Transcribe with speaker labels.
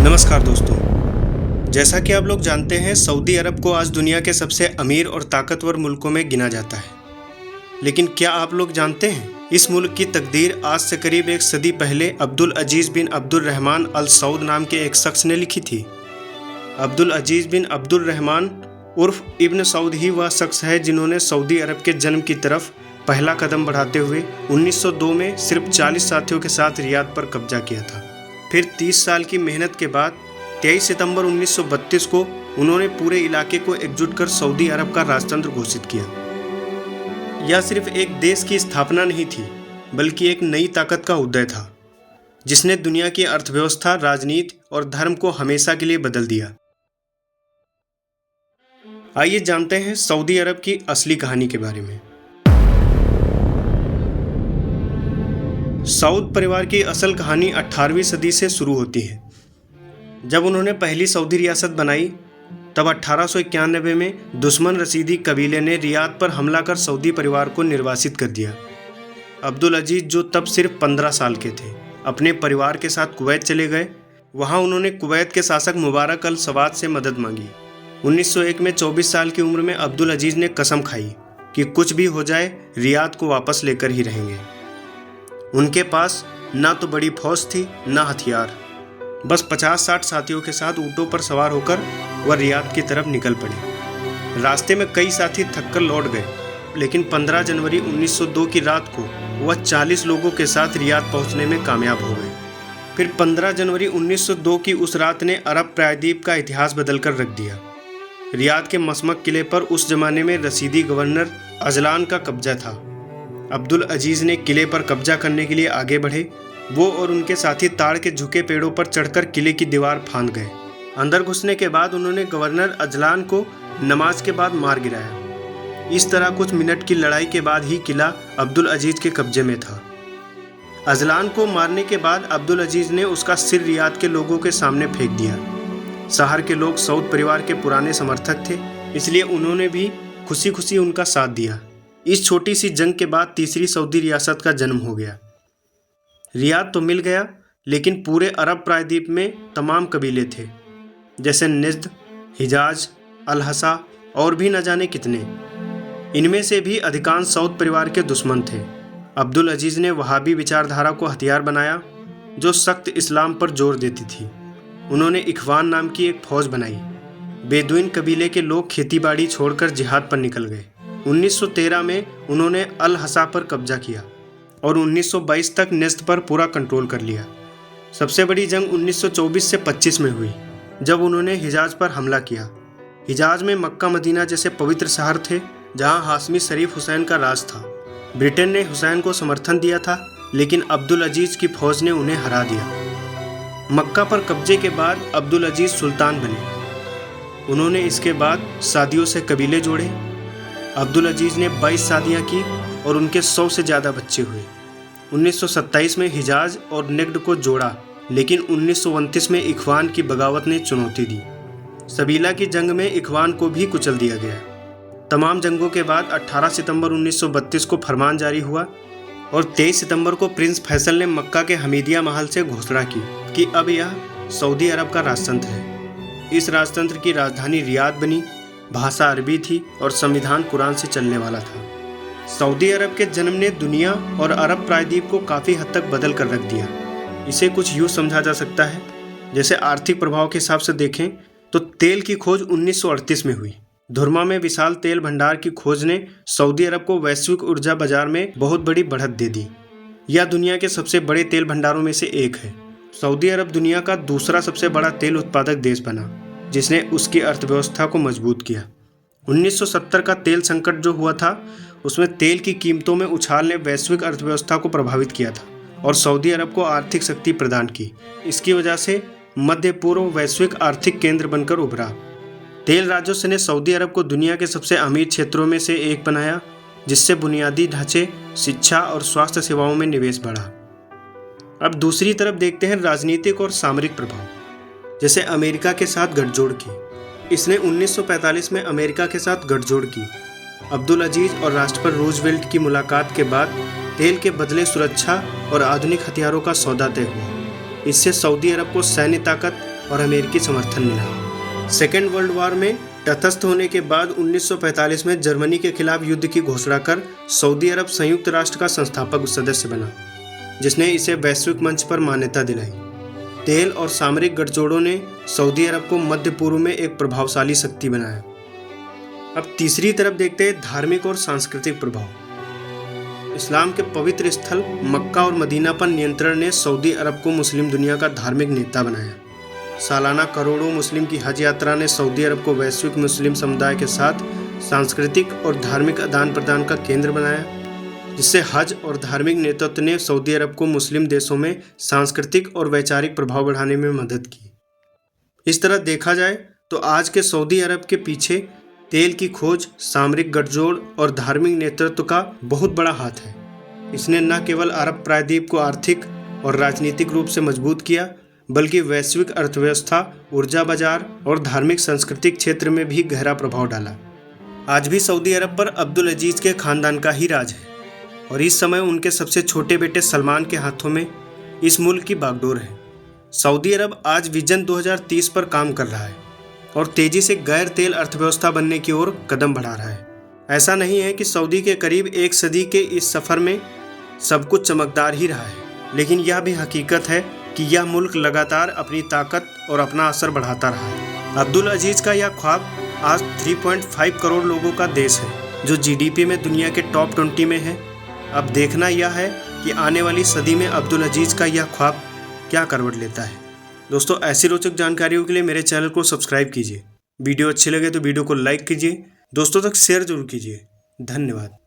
Speaker 1: नमस्कार दोस्तों। जैसा कि आप लोग जानते हैं, सऊदी अरब को आज दुनिया के सबसे अमीर और ताकतवर मुल्कों में गिना जाता है। लेकिन क्या आप लोग जानते हैं, इस मुल्क की तकदीर आज से करीब एक सदी पहले अब्दुल अजीज़ बिन अब्दुल रहमान अल सऊद नाम के एक शख्स ने लिखी थी। अब्दुल अजीज़ बिन अब्दुल रहमान उर्फ इब्न सऊद ही वह शख्स है जिन्होंने सऊदी अरब के जन्म की तरफ पहला कदम बढ़ाते हुए 1902 में सिर्फ 40 साथियों के साथ रियाद पर कब्जा किया था। फिर 30 साल की मेहनत के बाद 23 सितंबर 1932 को उन्होंने पूरे इलाके को एकजुट कर सऊदी अरब का राजतंत्र घोषित किया। यह सिर्फ एक देश की स्थापना नहीं थी, बल्कि एक नई ताकत का उदय था, जिसने दुनिया की अर्थव्यवस्था, राजनीति और धर्म को हमेशा के लिए बदल दिया। आइए जानते हैं सऊदी अरब की असली कहानी के बारे में। सऊद परिवार की असल कहानी 18वीं सदी से शुरू होती है। जब उन्होंने पहली सऊदी रियासत बनाई, तब 1891 में दुश्मन रसीदी कबीले ने रियाद पर हमला कर सऊदी परिवार को निर्वासित कर दिया। अब्दुल अजीज़, जो तब सिर्फ 15 साल के थे, अपने परिवार के साथ कुवैत चले गए। वहाँ उन्होंने कुवैत के शासक मुबारक अल सवाद से मदद मांगी। 1901 में 24 साल की उम्र में अब्दुल अजीज़ ने कसम खाई कि कुछ भी हो जाए, रियाद को वापस लेकर ही रहेंगे। उनके पास ना तो बड़ी फौज थी, ना हथियार। बस 50-60 साथियों के साथ ऊँटों पर सवार होकर वह रियाद की तरफ निकल पड़े। रास्ते में कई साथी थककर लौट गए, लेकिन 15 जनवरी 1902 की रात को वह 40 लोगों के साथ रियाद पहुंचने में कामयाब हो गए। फिर 15 जनवरी 1902 की उस रात ने अरब प्रायद्वीप का इतिहास बदलकर रख दिया। रियाद के मसमक किले पर उस जमाने में रसीदी गवर्नर अजलान का कब्जा था। अब्दुल अजीज़ ने किले पर कब्जा करने के लिए आगे बढ़े। वो और उनके साथी ताड़ के झुके पेड़ों पर चढ़कर किले की दीवार फांद गए। अंदर घुसने के बाद उन्होंने गवर्नर अजलान को नमाज के बाद मार गिराया। इस तरह कुछ मिनट की लड़ाई के बाद ही किला अब्दुल अजीज़ के कब्जे में था। अजलान को मारने के बाद अब्दुल अजीज़ ने उसका सिर रियाद के लोगों के सामने फेंक दिया। शहर के लोग सऊद परिवार के पुराने समर्थक थे, इसलिए उन्होंने भी खुशी खुशी उनका साथ दिया। इस छोटी सी जंग के बाद तीसरी सऊदी रियासत का जन्म हो गया। रियाद तो मिल गया, लेकिन पूरे अरब प्रायद्वीप में तमाम कबीले थे, जैसे निज्द, हिजाज, अल-हसा और भी न जाने कितने। इनमें से भी अधिकांश सऊद परिवार के दुश्मन थे। अब्दुल अजीज़ ने वहाबी विचारधारा को हथियार बनाया, जो सख्त इस्लाम पर जोर देती थी। उन्होंने इखवान नाम की एक फौज बनाई। बेदुइन कबीले के लोग खेतीबाड़ी छोड़कर जिहाद पर निकल गए। 1913 में उन्होंने अल-हसा पर कब्जा किया और 1922 तक निज्द पर पूरा कंट्रोल कर लिया। सबसे बड़ी जंग 1924 से 25 में हुई, जब उन्होंने हिजाज पर हमला किया। हिजाज में मक्का मदीना जैसे पवित्र शहर थे, जहां हाशमी शरीफ हुसैन का राज था। ब्रिटेन ने हुसैन को समर्थन दिया था, लेकिन अब्दुल अजीज़ की फौज ने उन्हें हरा दिया। मक्का पर कब्जे के बाद अब्दुल अजीज़ सुल्तान बने। उन्होंने इसके बाद शादियों से कबीले जोड़े। अब्दुल अजीज़ ने 22 शादियाँ की और उनके 100 से ज़्यादा बच्चे हुए। 1927 में हिजाज और नेग्ड को जोड़ा, लेकिन 1929 में इखवान की बगावत ने चुनौती दी। सबीला की जंग में इखवान को भी कुचल दिया गया। तमाम जंगों के बाद 18 सितंबर 1932 को फरमान जारी हुआ और 23 सितंबर को प्रिंस फैसल ने मक्का के हमीदिया महल से घोषणा की कि अब यह सऊदी अरब का राजतंत्र है। इस राजतंत्र की राजधानी रियाद बनी, भाषा अरबी थी और संविधान कुरान से चलने वाला था। सऊदी अरब के जन्म ने दुनिया और अरब प्रायद्वीप को काफ़ी हद तक बदल कर रख दिया। इसे कुछ यूँ समझा जा सकता है, जैसे आर्थिक प्रभाव के हिसाब से देखें तो तेल की खोज 1938 में हुई। धुरमा में विशाल तेल भंडार की खोज ने सऊदी अरब को वैश्विक ऊर्जा बाजार में बहुत बड़ी बढ़त दे दी। यह दुनिया के सबसे बड़े तेल भंडारों में से एक है। सऊदी अरब दुनिया का दूसरा सबसे बड़ा तेल उत्पादक देश बना, जिसने उसकी अर्थव्यवस्था को मजबूत किया। 1970 का तेल संकट जो हुआ था, उसमें तेल की कीमतों में उछाल ने वैश्विक अर्थव्यवस्था को प्रभावित किया था और सऊदी अरब को आर्थिक शक्ति प्रदान की। इसकी वजह से मध्य पूर्व वैश्विक आर्थिक केंद्र बनकर उभरा। तेल राजस्व ने सऊदी अरब को दुनिया के सबसे अमीर क्षेत्रों में से एक बनाया, जिससे बुनियादी ढांचे, शिक्षा और स्वास्थ्य सेवाओं में निवेश बढ़ा। अब दूसरी तरफ देखते हैं राजनीतिक और सामरिक प्रभाव। जैसे अमेरिका के साथ गठजोड़ की। इसने 1945 में अमेरिका के साथ गठजोड़ की। अब्दुल अजीज़ और राष्ट्रपति रूजवेल्ट की मुलाकात के बाद तेल के बदले सुरक्षा और आधुनिक हथियारों का सौदा तय हुआ। इससे सऊदी अरब को सैन्य ताकत और अमेरिकी समर्थन मिला। सेकेंड वर्ल्ड वॉर में तटस्थ होने के बाद 1945 में जर्मनी के खिलाफ युद्ध की घोषणा कर सऊदी अरब संयुक्त राष्ट्र का संस्थापक सदस्य बना, जिसने इसे वैश्विक मंच पर मान्यता दिलाई। तेल और सामरिक गठजोड़ों ने सऊदी अरब को मध्य पूर्व में एक प्रभावशाली शक्ति बनाया। अब तीसरी तरफ देखते हैं धार्मिक और सांस्कृतिक प्रभाव। इस्लाम के पवित्र स्थल मक्का और मदीना पर नियंत्रण ने सऊदी अरब को मुस्लिम दुनिया का धार्मिक नेता बनाया। सालाना करोड़ों मुस्लिम की हज यात्रा ने सऊदी अरब को वैश्विक मुस्लिम समुदाय के साथ सांस्कृतिक और धार्मिक आदान प्रदान का केंद्र बनाया, जिससे हज और धार्मिक नेतृत्व ने सऊदी अरब को मुस्लिम देशों में सांस्कृतिक और वैचारिक प्रभाव बढ़ाने में मदद की। इस तरह देखा जाए तो आज के सऊदी अरब के पीछे तेल की खोज, सामरिक गठजोड़ और धार्मिक नेतृत्व का बहुत बड़ा हाथ है। इसने न केवल अरब प्रायद्वीप को आर्थिक और राजनीतिक रूप से मजबूत किया, बल्कि वैश्विक अर्थव्यवस्था, ऊर्जा बाजार और धार्मिक सांस्कृतिक क्षेत्र में भी गहरा प्रभाव डाला। आज भी सऊदी अरब पर अब्दुल अजीज के खानदान का ही राज है और इस समय उनके सबसे छोटे बेटे सलमान के हाथों में इस मुल्क की बागडोर है। सऊदी अरब आज विजन 2030 पर काम कर रहा है और तेजी से गैर तेल अर्थव्यवस्था बनने की ओर कदम बढ़ा रहा है। ऐसा नहीं है कि सऊदी के करीब एक सदी के इस सफ़र में सब कुछ चमकदार ही रहा है, लेकिन यह भी हकीकत है कि यह मुल्क लगातार अपनी ताकत और अपना असर बढ़ाता रहा है। अब्दुल अजीज का यह ख्वाब आज 3.5 करोड़ लोगों का देश है, जो जीडीपी में दुनिया के टॉप 20 में है। अब देखना यह है कि आने वाली सदी में अब्दुल अजीज का यह ख्वाब क्या करवट लेता है। दोस्तों, ऐसी रोचक जानकारियों के लिए मेरे चैनल को सब्सक्राइब कीजिए। वीडियो अच्छी लगे तो वीडियो को लाइक कीजिए, दोस्तों तक शेयर जरूर कीजिए। धन्यवाद।